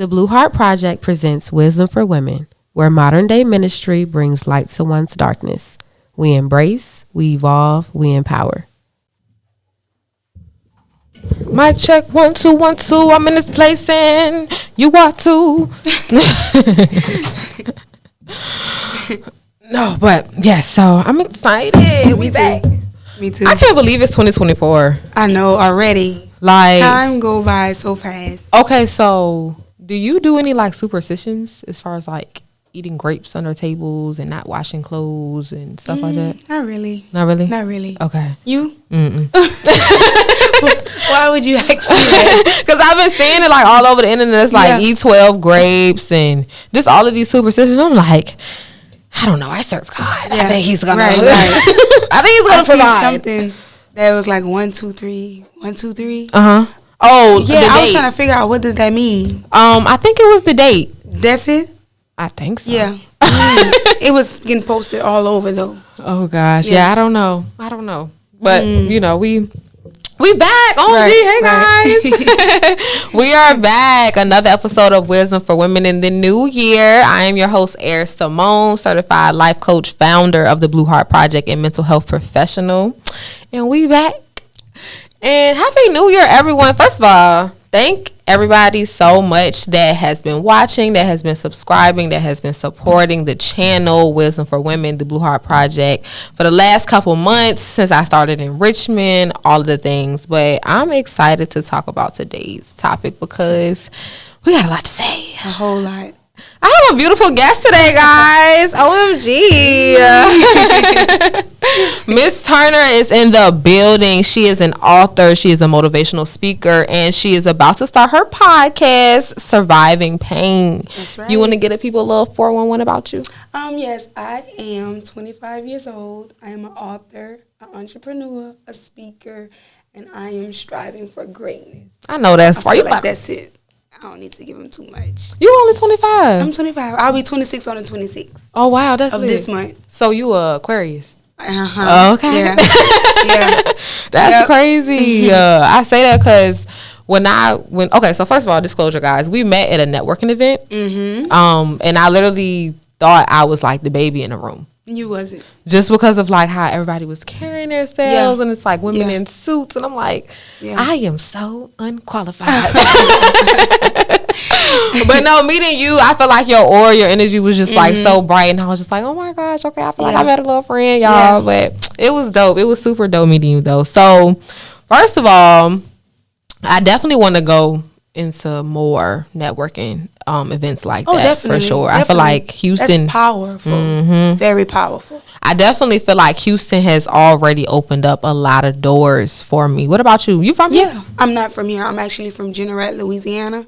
The Blue Heart Project presents Wisdom for Women, where modern day ministry brings light to one's darkness. We embrace, we evolve, we empower. Mic check 1 2 1 2. I'm in this place and you are too. No, but yes. So I'm excited. We back. Me too. I can't believe it's 2024. I know already. Like time go by so fast. Okay, so do you do any like superstitions as far as like eating grapes under tables and not washing clothes and stuff like that? Not really. Not really? Not really. Okay. You? Mm-mm. Why would you ask me that? Because I've been seeing it like all over the internet. It's like eat 12 grapes and just all of these superstitions. I'm like, I don't know. I serve God. I think he's gonna. Right. I think he's gonna provide something that was like 1 2 3 1 2 3. Oh yeah. I was trying to figure out what does that mean. I think it was the date. That's it. I think so. Yeah. It was getting posted all over though. Oh gosh. Yeah. I don't know. But you know we back on right, Hey guys. We are back. Another episode of Wisdom for Women in the new year. I am your host, Air Simone, certified life coach, founder of the Blue Heart Project, and mental health professional. And we back. And happy new year, everyone. First of all, thank everybody so much that has been watching, that has been subscribing, that has been supporting the channel Wisdom for Women, the Blue Heart Project, for the last couple months since I started in Richmond, all of the things. But I'm excited to talk about today's topic because we got a lot to say. A whole lot. I have a beautiful guest today, guys. OMG. Miss Turner is in the building. She is an author. She is a motivational speaker. And she is about to start her podcast, Surviving Pain. That's right. You want to get people a little 411 about you? Yes, I am 25 years old. I am an author, an entrepreneur, a speaker, and I am striving for greatness. I know that's why you like that's it. I don't need to give him too much. You only 25. I'm 25. I'll be 26 on the 26th. Oh, wow. That's of lit. This month. So you Aquarius. Uh-huh. Okay. Yeah. That's crazy. Mm-hmm. I say that because okay, so first of all, disclosure, guys, we met at a networking event. Mm-hmm. And I literally thought I was like the baby in the room. You wasn't. Just because of like how everybody was carrying themselves and it's like women in suits and I'm like, I am so unqualified. But no, meeting you, I feel like your aura, your energy was just like so bright and I was just like, oh my gosh, okay, I feel like I met a little friend, y'all. But it was dope. It was super dope meeting you though. So first of all, I definitely want to go into more networking events like that. Definitely, for sure. Definitely. I feel like Houston, that's powerful. Very powerful. I definitely feel like Houston has already opened up a lot of doors for me. What about you? You from here? Yeah, I'm not from here. I'm actually from Jeanerette, Louisiana.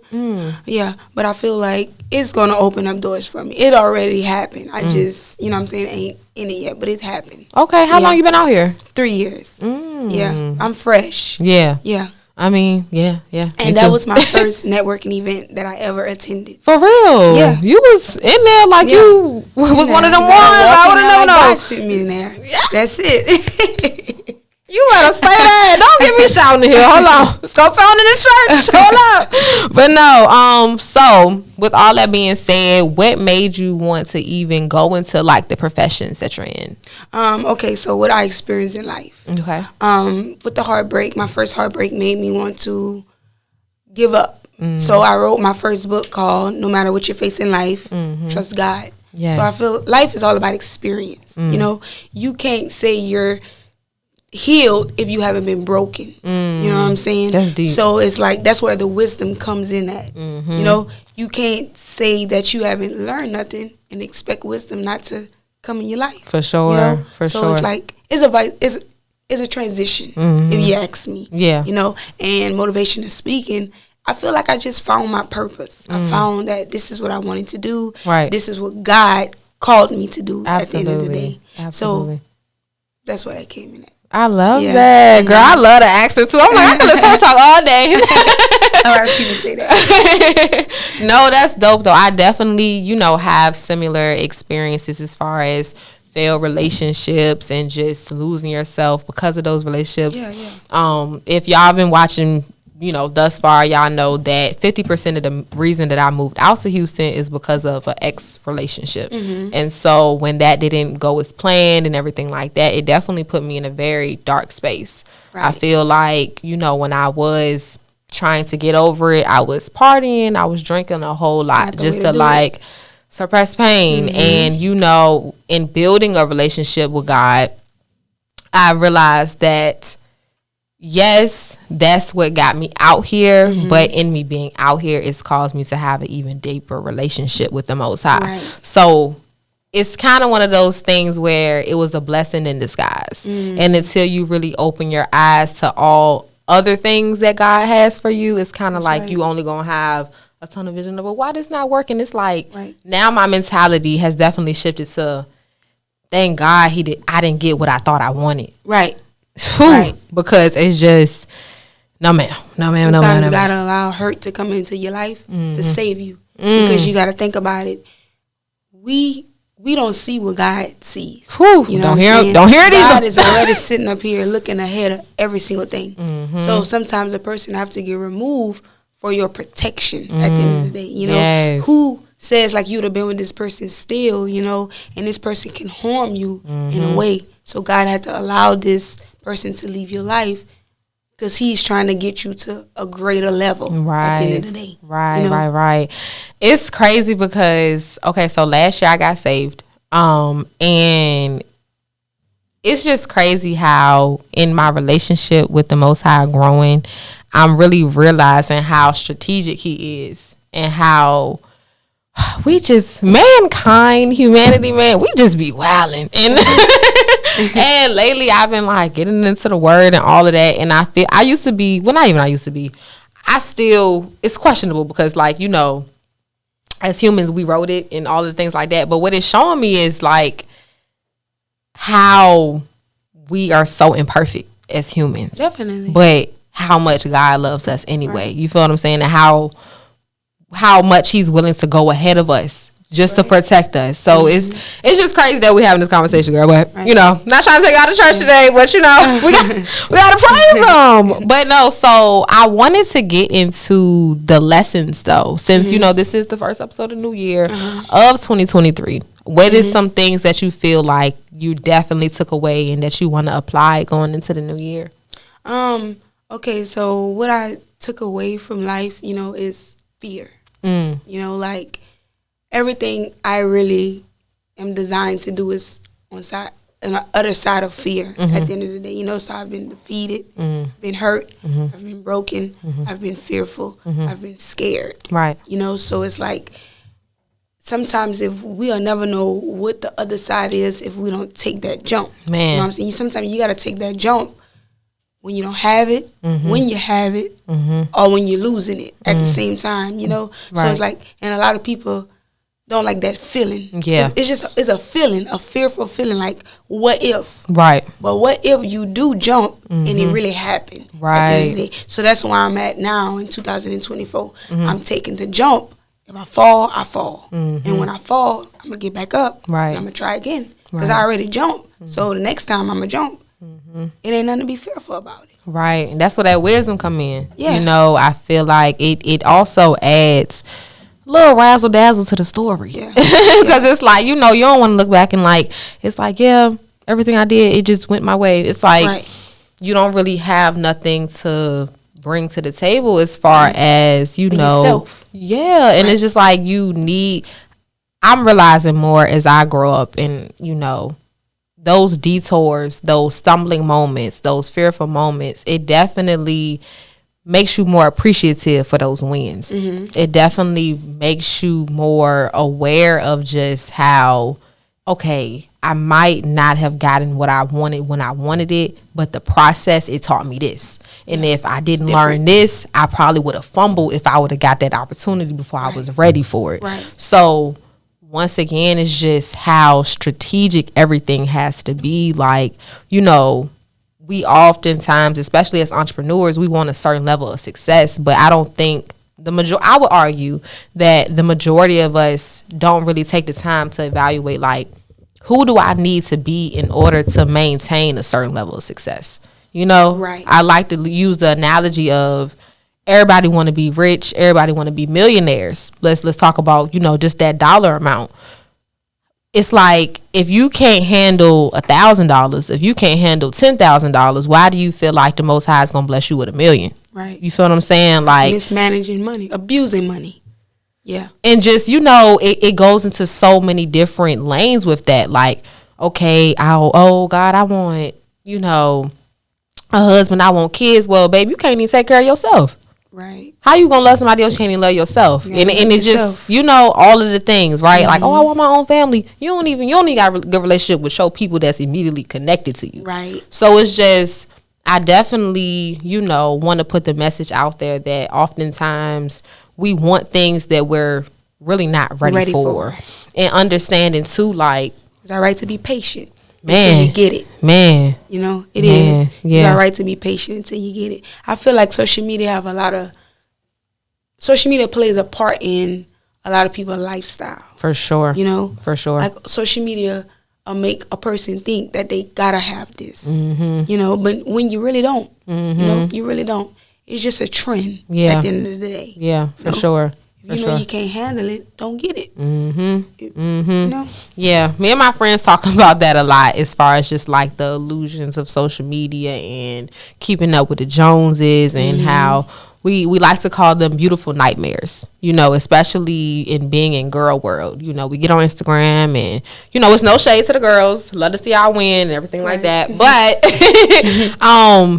Yeah, but I feel like it's going to open up doors for me. It already happened. I just, you know what I'm saying, ain't in it yet, but it's happened. Okay, how long you been out here? 3 years. Yeah, I'm fresh. Yeah. Yeah. I mean, yeah. And that was my first networking event that I ever attended. For real? Yeah. You was in there like you was one of them ones. I would have never known. God sent me in there. That's it. You better say that. Don't get me shouting here. Hold on. Let's go turn in the church. Hold up. But no, so with all that being said, what made you want to even go into like the professions that you're in? Okay, so what I experienced in life. Okay. With the heartbreak, my first heartbreak made me want to give up. So I wrote my first book called No Matter What You Face in Life, Trust God. Yes. So I feel life is all about experience. You know, you can't say you're healed if you haven't been broken. You know what I'm saying? That's deep. So it's like that's where the wisdom comes in at. You know, you can't say that you haven't learned nothing and expect wisdom not to come in your life. For sure. You know? For so sure. it's like it's a transition if you ask me. Yeah. You know, and motivational speaking, I feel like I just found my purpose. I found that this is what I wanted to do. Right. This is what God called me to do Absolutely. at the end of the day. Absolutely. So that's what I came in at. I love that. Girl, I love the accent too. I'm like, I can listen to her talk all day. I like people say that. No, that's dope though. I definitely, have similar experiences as far as failed relationships and just losing yourself because of those relationships. Yeah. If y'all been watching thus far, y'all know that 50% of the reason that I moved out to Houston is because of an ex relationship. And so when that didn't go as planned and everything like that, it definitely put me in a very dark space. Right. I feel like, when I was trying to get over it, I was partying, I was drinking a whole lot just to like suppress pain. And, in building a relationship with God, I realized that yes, that's what got me out here, but in me being out here, it's caused me to have an even deeper relationship with the Most High. Right. So it's kind of one of those things where it was a blessing in disguise. And until you really open your eyes to all other things that God has for you, it's kind of like you only going to have a ton of vision of, well, why this not working? It's like now my mentality has definitely shifted to, thank God I didn't get what I thought I wanted. Right. Right. Because it's just no ma'am. Sometimes you gotta allow hurt to come into your life to save you. Because you gotta think about it. We don't see what God sees. Don't hear it either. God is already sitting up here looking ahead of every single thing. So sometimes a person have to get removed for your protection at the end of the day. Yes. Who says like you'd have been with this person still, and this person can harm you in a way. So God had to allow this person to leave your life because he's trying to get you to a greater level at the end of the day. Right. It's crazy because, so last year I got saved. And it's just crazy how in my relationship with the Most High growing, I'm really realizing how strategic he is and how we just, humanity, man, we just be wilding. And and lately I've been like getting into the word and all of that. And I feel it's questionable because like, as humans, we wrote it and all the things like that. But what it's showing me is like how we are so imperfect as humans. Definitely. But how much God loves us anyway. Right. You feel what I'm saying? And how much he's willing to go ahead of us just to protect us. So it's just crazy that we're having this conversation, girl. But not trying to take you out of church today, but we gotta praise him. But no, so I wanted to get into the lessons though, since this is the first episode of New Year of 2023. What is some things that you feel like you definitely took away and that you want to apply going into the new year? Okay, so what I took away from life, is fear. Like everything I really am designed to do is on the other side of fear at the end of the day. So I've been defeated, been hurt, I've been broken, I've been fearful, I've been scared. Right. So it's like sometimes if we'll never know what the other side is if we don't take that jump. Man. You know what I'm saying? Sometimes you got to take that jump when you don't have it, when you have it, or when you're losing it at the same time, So it's like, and a lot of people don't like that feeling. Yeah. It's a feeling, a fearful feeling, like, what if? Right. But what if you do jump and it really happened? Right. At the end of the day? So that's where I'm at now in 2024. I'm taking the jump. If I fall, I fall. And when I fall, I'm going to get back up. Right. And I'm going to try again. Because I already jumped. So the next time I'm going to jump. It ain't nothing to be fearful about it. Right. And that's where that wisdom come in. Yeah. I feel like it also adds a little razzle dazzle to the story. Yeah. Because it's like, you don't want to look back and like, it's like, yeah, everything I did, it just went my way. It's like, you don't really have nothing to bring to the table as far as, yourself. Yeah. And it's just like I'm realizing more as I grow up and, those detours, those stumbling moments, those fearful moments, it definitely makes you more appreciative for those wins. It definitely makes you more aware of just how, I might not have gotten what I wanted when I wanted it, but the process, it taught me this. And if I didn't learn this, I probably would have fumbled if I would have got that opportunity before I was ready for it. Right. So once again, it's just how strategic everything has to be. Like, we oftentimes, especially as entrepreneurs, we want a certain level of success, but I don't think I would argue that the majority of us don't really take the time to evaluate, like, who do I need to be in order to maintain a certain level of success? Right. I like to use the analogy of everybody want to be rich, everybody want to be millionaires. Let's talk about, you know, just that dollar amount. It's like, if you can't handle $1,000, if you can't handle $10,000, why do you feel like the Most High is gonna bless you with $1 million? Right. You feel what I'm saying? Like, mismanaging money, abusing money. Yeah. And just, you know, it goes into so many different lanes with that. Like, okay, God, I want, you know, a husband, I want kids. Well, baby, you can't even take care of yourself. Right. How you gonna love somebody else? You can't even love yourself. And it just, you know, all of the things, right? Like, I want my own family. You don't even got a good relationship with your people that's immediately connected to you. Right. So it's just, I definitely, you know, want to put the message out there that oftentimes we want things that we're really not ready for. And understanding too, like, it's all right to be patient. Man, until you get it. Man, you know, it is. Yeah. It's all right to be patient until you get it. I feel like social media plays a part in a lot of people's lifestyle. For sure. You know? For sure. Like, social media make a person think that they gotta have this. Mm-hmm. You know, but when you really don't. Mm-hmm. You know, you really don't. It's just a trend at the end of the day. Yeah, for sure. If you know you can't handle it, don't get it. Mm-hmm. You know? Yeah, me and my friends talk about that a lot, as far as just like the illusions of social media and keeping up with the Joneses, and how we like to call them beautiful nightmares, you know, especially in being in girl world. You know, we get on Instagram and, you know, it's no shade to the girls. Love to see y'all win and everything like that. But,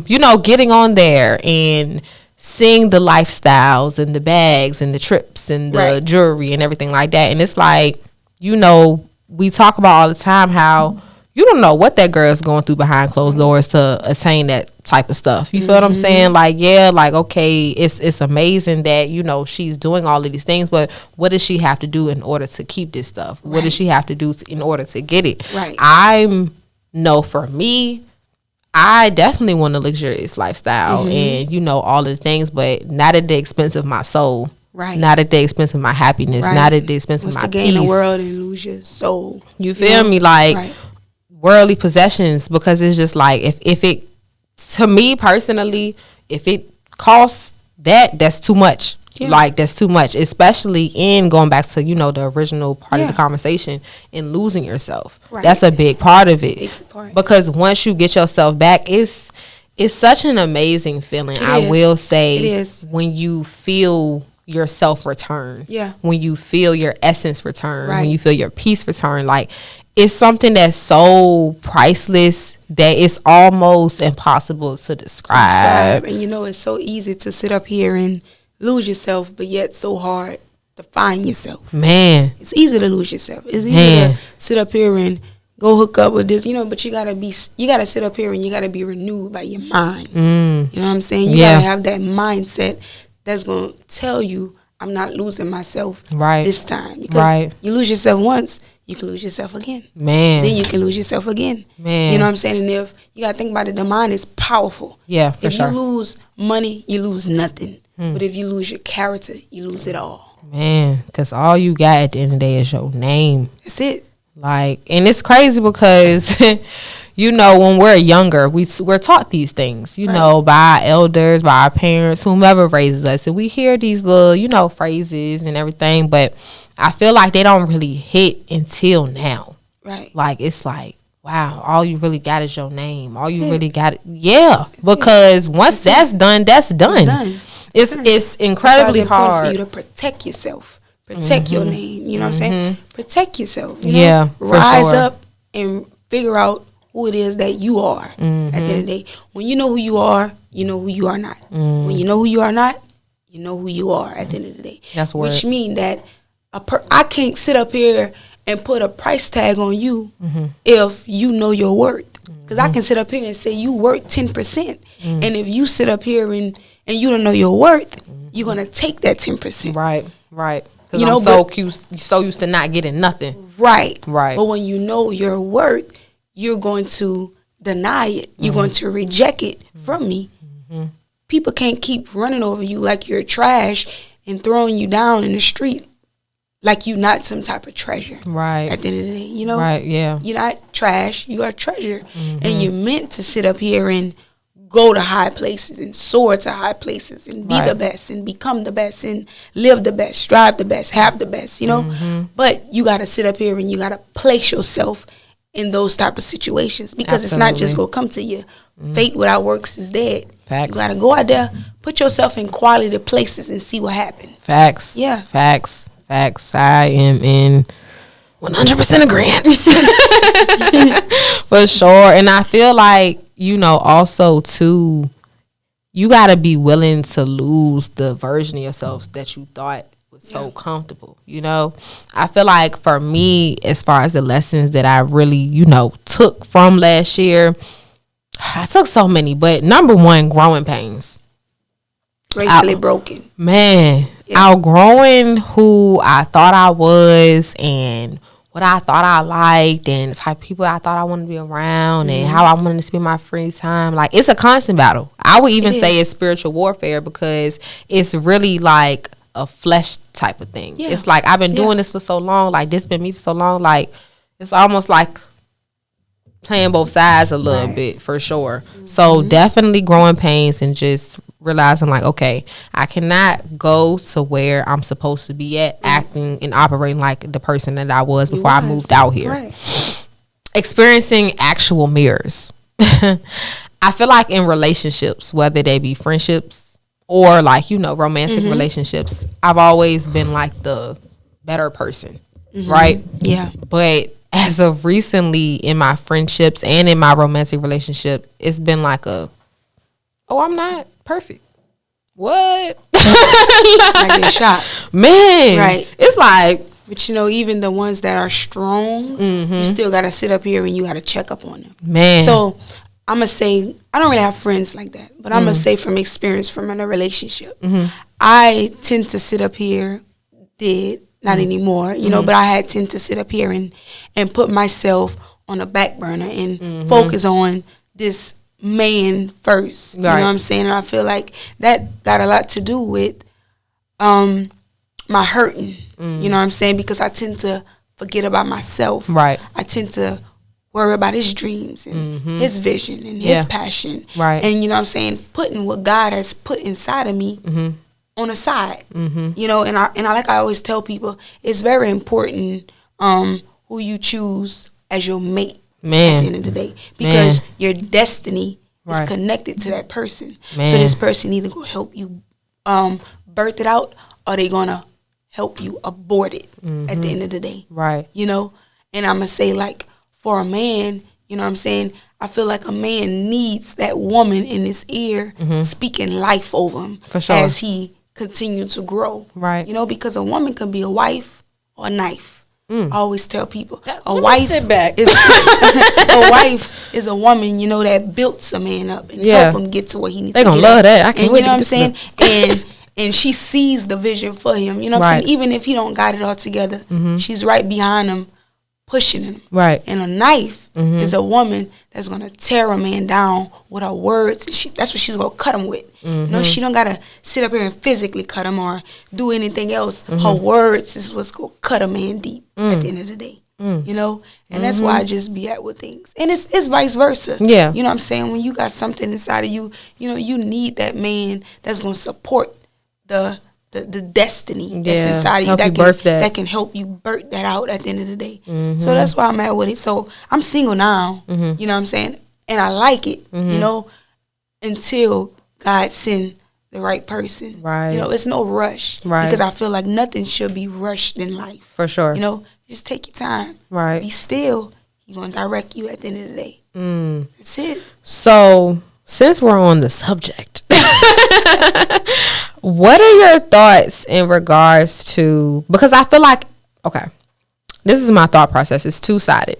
you know, getting on there and seeing the lifestyles and the bags and the trips and the jewelry and everything like that. And it's like, you know, we talk about all the time how you don't know what that girl is going through behind closed doors to attain that type of stuff. You feel what I'm saying? Like, yeah, like, okay, it's amazing that, you know, she's doing all of these things, but what does she have to do in order to keep this stuff? What does she have to do in order to get it? For me, I definitely want a luxurious lifestyle and, you know, all of the things, but not at the expense of my soul. Right. Not at the expense of my happiness. Not at the expense of my peace. What's to gain the world and lose your soul? You feel me? Like, worldly possessions, because it's just like, if it, to me personally, if it costs that's too much. Yeah. Like, that's too much, especially in going back to, you know, the original part of the conversation, and losing yourself. That's a big part of it. Because once you get yourself back, it's such an amazing feeling. I will say, it is. When you feel yourself return, when you feel your essence return, when you feel your peace return, like, it's something that's so priceless that it's almost impossible to describe. And you know, it's so easy to sit up here and lose yourself, but yet so hard to find yourself. Man, it's easy to lose yourself. It's easy to sit up here and go hook up with this, you know, but you gotta sit up here and you gotta be renewed by your mind. You know what I'm saying? You gotta have that mindset that's gonna tell you, I'm not losing myself this time. Because you lose yourself once, you can lose yourself again. Then you can lose yourself again. You know what I'm saying? And if you gotta think about it, the mind is powerful. If you lose money, you lose nothing. But if you lose your character, you lose it all. Because all you got at the end of the day is your name. That's it. Like, and it's crazy because you know, when we're younger, we're taught these things, you know, by our elders, by our parents, whomever raises us, and we hear these little, you know, phrases and everything, but I feel like they don't really hit until now. Like, it's like, wow, all you really got is your name. All you really got, because once that's done, that's done. It's incredibly hard for you to protect yourself, protect your name. You know what I'm saying? Protect yourself. You know? Rise up and figure out who it is that you are. At the end of the day, when you know who you are, you know who you are not. When you know who you are not, you know who you are. At the end of the day, that's word. Which means that I can't sit up here and put a price tag on you if you know your worth. Because I can sit up here and say you worth 10%, and if you sit up here and you don't know your worth, you're gonna take that 10%. Right. Because you know, so used to not getting nothing. Right. But when you know your worth, you're going to deny it. You're going to reject it from me. People can't keep running over you like you're trash and throwing you down in the street like you're not some type of treasure. At the end of the day, you know. You're not trash. You are treasure, and you're meant to sit up here and go to high places and soar to high places and be the best and become the best and live the best, strive the best, have the best, you know. But you got to sit up here and you got to place yourself in those type of situations, because it's not just going to come to you. Faith without works is dead. Facts. You got to go out there, put yourself in quality places and see what happens. Facts. Yeah. Facts. I am in 100% agreement. For sure. And I feel like, you know, also too, you got to be willing to lose the version of yourself that you thought was so comfortable. You know, I feel like for me, as far as the lessons that I really, you know, took from last year, I took so many, but number one, growing pains. Gracefully broken. Man, outgrowing who I thought I was and what I thought I liked and the type of people I thought I wanted to be around and how I wanted to spend my free time. Like, it's a constant battle. I would even say it's spiritual warfare, because it's really like a flesh type of thing. Yeah. It's like, I've been doing this for so long. Like, this been me for so long. Like, it's almost like playing both sides a little bit, for sure. So definitely growing pains and just realizing, like, okay, I cannot go to where I'm supposed to be at, acting and operating like the person that I was before I moved out here. Experiencing actual mirrors. I feel like in relationships, whether they be friendships or like, you know, romantic relationships, I've always been like the better person, right? Yeah. But as of recently, in my friendships and in my romantic relationship, it's been like I'm not perfect. What? I get shot. Man. Right. It's like. But, you know, even the ones that are strong, you still got to sit up here and you got to check up on them. Man. So, I'm going to say, I don't really have friends like that. But I'm going to say from experience from in a relationship, I tend to sit up here, not anymore, you know, but I had tend to sit up here and put myself on a back burner and focus on this man first. You know what I'm saying? And I feel like that got a lot to do with my hurting. You know what I'm saying? Because I tend to forget about myself. Right. I tend to worry about his dreams and his vision and his passion. Right. And you know what I'm saying? Putting what God has put inside of me on the side, you know, and I like I always tell people, it's very important who you choose as your mate at the end of the day, because your destiny is connected to that person. So this person either gonna help you birth it out, or they gonna help you abort it at the end of the day. Right. You know, and I'm gonna say, like, for a man, you know what I'm saying, I feel like a man needs that woman in his ear speaking life over him, for sure, as he continue to grow. Right. You know, because a woman can be a wife or a knife. I always tell people, a wife is a wife is a woman, you know, that builds a man up and help him get to where he needs to get. They gonna love that. I can't wait. You know what I'm saying? And she sees the vision for him. You know what I'm saying? Even if he don't got it all together, she's right behind him, pushing him. Right. And a knife is a woman that's gonna tear a man down with her words. That's what she's gonna cut him with. You know, she don't gotta sit up here and physically cut him or do anything else. Her words is what's gonna cut a man deep at the end of the day. You know, and that's why I just be at with things, and it's vice versa. Yeah, you know what I'm saying? When you got something inside of you, you know, you need that man that's gonna support the destiny that's inside of you, that can help you birth that out at the end of the day. So that's why I'm at with it. So I'm single now, you know what I'm saying? And I like it, you know, until God send the right person. Right. You know, it's no rush. Right. Because I feel like nothing should be rushed in life. For sure. You know, just take your time. Right. Be still. He's going to direct you at the end of the day. That's it. So, since we're on the subject, what are your thoughts in regards to, because I feel like, okay, this is my thought process. It's two-sided.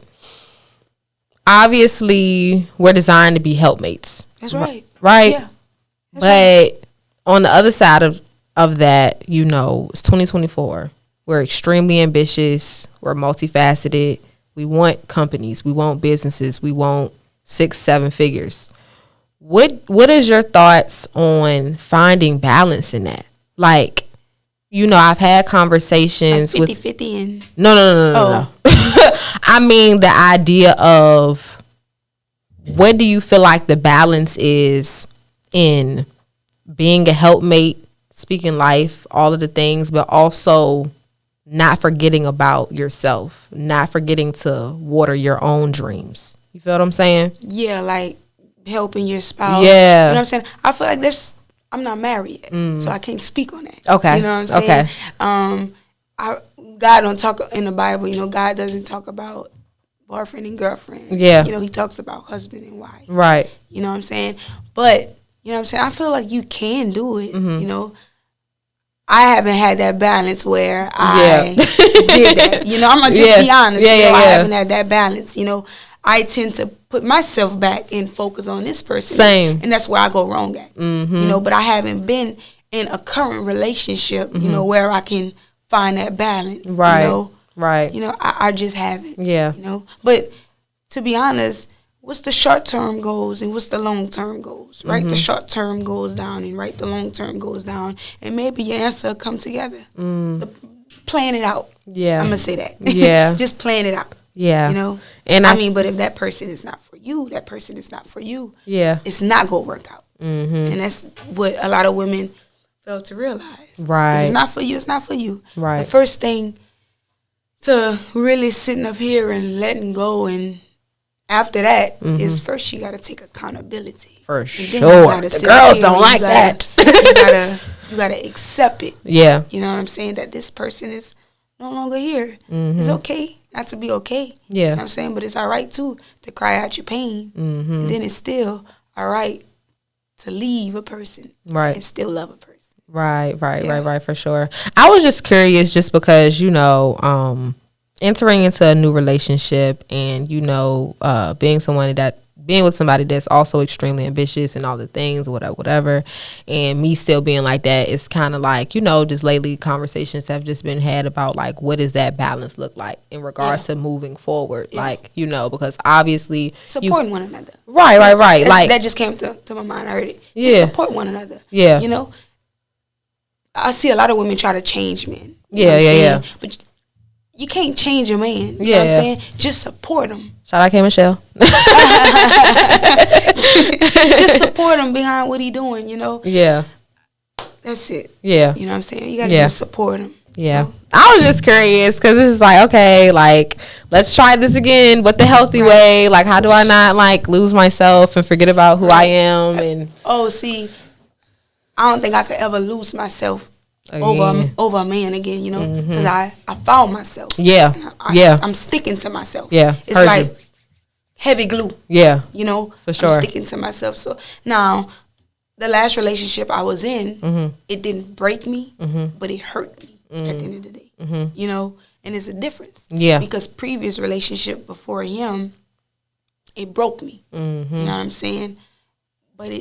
Obviously, we're designed to be helpmates. That's right. Right? Yeah. But on the other side of that, you know, it's 2024. We're extremely ambitious. We're multifaceted. We want companies. We want businesses. We want 6-7 figures. What is your thoughts on finding balance in that? Like, you know, I've had conversations like 50-50 and no. I mean, the idea of what do you feel like the balance is in being a helpmate, speaking life, all of the things, but also not forgetting about yourself, not forgetting to water your own dreams? You feel what I'm saying? Yeah, like helping your spouse. Yeah. You know what I'm saying? I feel like this, I'm not married yet, so I can't speak on that. Okay. You know what I'm saying? Okay. God don't talk in the Bible, you know, God doesn't talk about boyfriend and girlfriend. Yeah. You know, he talks about husband and wife. Right. You know what I'm saying? But, you know what I'm saying? I feel like you can do it, you know. I haven't had that balance where I did that. You know, I'm going to just be honest. Yeah, you know, yeah. I haven't had that balance. You know, I tend to put myself back and focus on this person. Same. And that's where I go wrong at. You know, but I haven't been in a current relationship, you know, where I can find that balance. Right. You know? Right. You know, I just haven't. Yeah. You know, but to be honest, what's the short-term goals and what's the long-term goals, right? The short-term goes down and the long-term goes down. And maybe your answer will come together. Plan it out. Yeah. I'm going to say that. Yeah. Just plan it out. Yeah. You know? And I mean, but if that person is not for you, that person is not for you. Yeah. It's not going to work out. And that's what a lot of women fail to realize. Right. If it's not for you, it's not for you. Right. The first thing to really sitting up here and letting go, and after that is first you got to take accountability. For sure. The girls don't like that. You got to accept it. Yeah. You know what I'm saying? That this person is no longer here. It's okay not to be okay. Yeah. You know what I'm saying? But it's all right, too, to cry out your pain. And then it's still all right to leave a person. Right. And still love a person. Right, for sure. I was just curious just because, you know, entering into a new relationship and, you know, being with somebody that's also extremely ambitious and all the things, whatever, and me still being like that, it's kind of like, you know, just lately conversations have just been had about like, what does that balance look like in regards to moving forward? Like, you know, because obviously supporting one another. Right. Like that just came to my mind. I heard it. Yeah. You support one another. Yeah. You know, I see a lot of women try to change men. Yeah. But you can't change a man. You know Yeah. what I'm saying? Just support him. Shout out K Michelle. Just support him behind what he doing, you know? Yeah. That's it. Yeah. You know what I'm saying? You got to just support him. Yeah. You know? I was just curious because this is like, okay, like, let's try this again, but the healthy way. Like, how do I not, like, lose myself and forget about who I am? And see, I don't think I could ever lose myself over a man again, you know? Because I found myself. Yeah. I'm sticking to myself. Yeah. It's like heavy glue. Yeah. You know? For sure. I'm sticking to myself. So now, the last relationship I was in, it didn't break me, but it hurt me at the end of the day. You know? And it's a difference. Yeah. Because previous relationship before him, it broke me. You know what I'm saying? But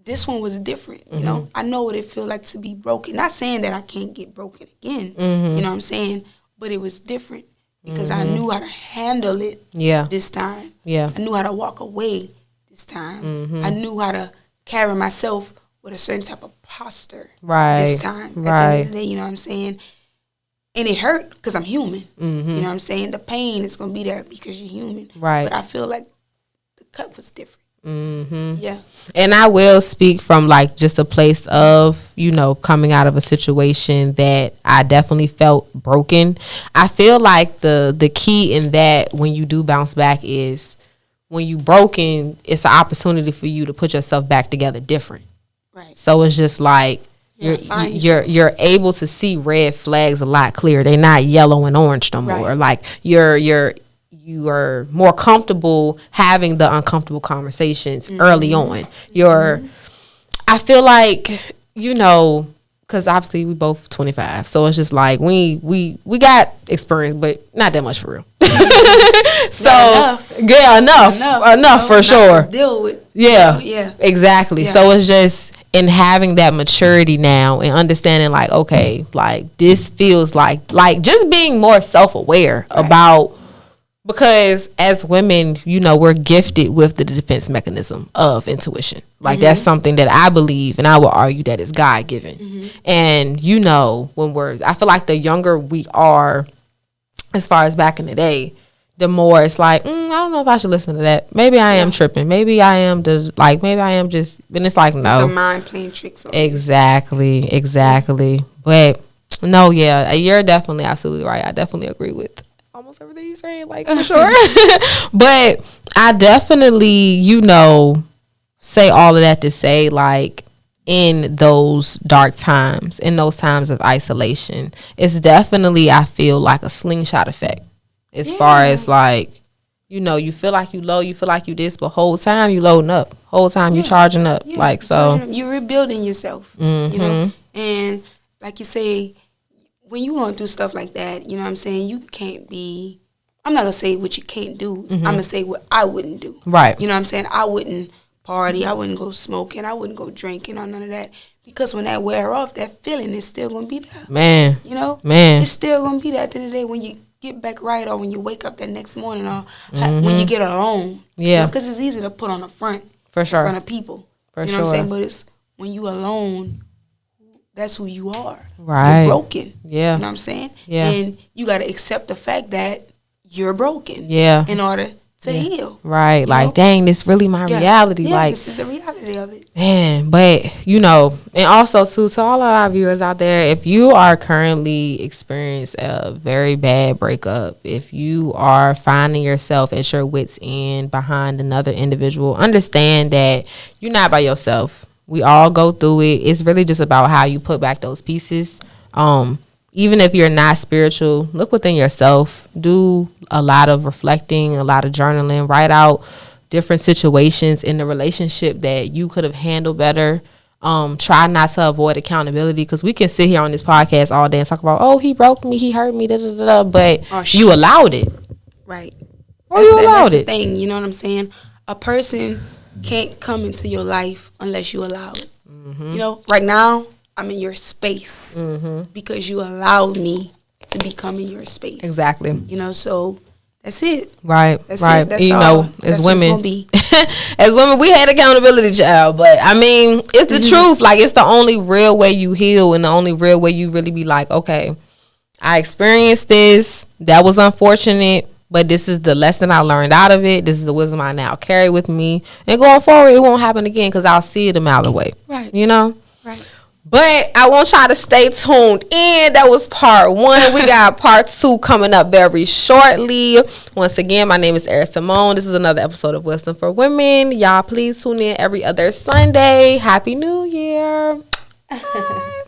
this one was different, you know. I know what it feel like to be broken. Not saying that I can't get broken again, you know what I'm saying? But it was different because I knew how to handle it this time. Yeah. I knew how to walk away this time. I knew how to carry myself with a certain type of posture this time. At the end of the day, you know what I'm saying? And it hurt because I'm human. You know what I'm saying? The pain is going to be there because you're human. Right. But I feel like the cut was different. Yeah. And I will speak from like just a place of, you know, coming out of a situation that I definitely felt broken. I feel like the key in that when you do bounce back is when you broken, it's an opportunity for you to put yourself back together different. Right. So it's just like you're able to see red flags a lot clearer. They're not yellow and orange no more. Right. Like you are more comfortable having the uncomfortable conversations early on. I feel like, you know, because obviously we both 25, so it's just like we got experience, but not that much for real. So enough for sure. To deal with, yeah, exactly. Yeah. So it's just in having that maturity now and understanding like, okay, like this feels like just being more self-aware about. Because as women, you know, we're gifted with the defense mechanism of intuition. Like that's something that I believe, and I will argue that is God given. And you know, I feel like the younger we are, as far as back in the day, the more it's like, I don't know if I should listen to that. Maybe I am tripping. Maybe I am maybe I am just, and it's like, no. It's the mind playing tricks on Exactly. But no, yeah, you're definitely absolutely right. I definitely agree with almost everything you're saying, like, for sure. But I definitely, say all of that to say, like, in those dark times, in those times of isolation, it's definitely, I feel like a slingshot effect. As far as like, you feel like you low, you feel like you this, but whole time you loading up, whole time you charging up, like, so you're rebuilding yourself, and like you say, when you going through stuff like that, you know what I'm saying, you can't be. I'm not gonna say what you can't do. I'm gonna say what I wouldn't do. Right. You know what I'm saying? I wouldn't party. I wouldn't go smoking. I wouldn't go drinking or none of that. Because when that wear off, that feeling is still gonna be there. Man. It's still gonna be there at the end of the day when you get back right, or when you wake up that next morning, or when you get alone. Yeah. Because it's easy to put on the front. For sure. In front of people. You know what I'm saying? But it's when you alone, that's who you are. Right. You're broken. Yeah. You know what I'm saying? Yeah. And you got to accept the fact that you're broken. Yeah. In order to heal. Right. Like, dang, this really my reality. Yeah, like, this is the reality of it. Man, but, and also, too, to all of our viewers out there, if you are currently experiencing a very bad breakup, if you are finding yourself at your wit's end behind another individual, understand that you're not by yourself. We all go through it. It's really just about how you put back those pieces. Even if you're not spiritual, look within yourself. Do a lot of reflecting, a lot of journaling. Write out different situations in the relationship that you could have handled better. Try not to avoid accountability, because we can sit here on this podcast all day and talk about, oh, he broke me, he hurt me, but you allowed it. Right. Or you allowed it. That's the thing, you know what I'm saying? A person can't come into your life unless you allow it. Right now, I'm in your space because you allowed me to become in your space. Exactly. So that's it. Right. That's it. That's all. As women, as women, we had accountability, child. But I mean, it's the truth. Like, it's the only real way you heal, and the only real way you really be like, okay, I experienced this. That was unfortunate. But this is the lesson I learned out of it. This is the wisdom I now carry with me. And going forward, it won't happen again, because I'll see it a mile away. Right. Right. But I want y'all to stay tuned in. That was part 1. We got part 2 coming up very shortly. Once again, my name is Erin Simone. This is another episode of Wisdom for Women. Y'all please tune in every other Sunday. Happy New Year. Bye.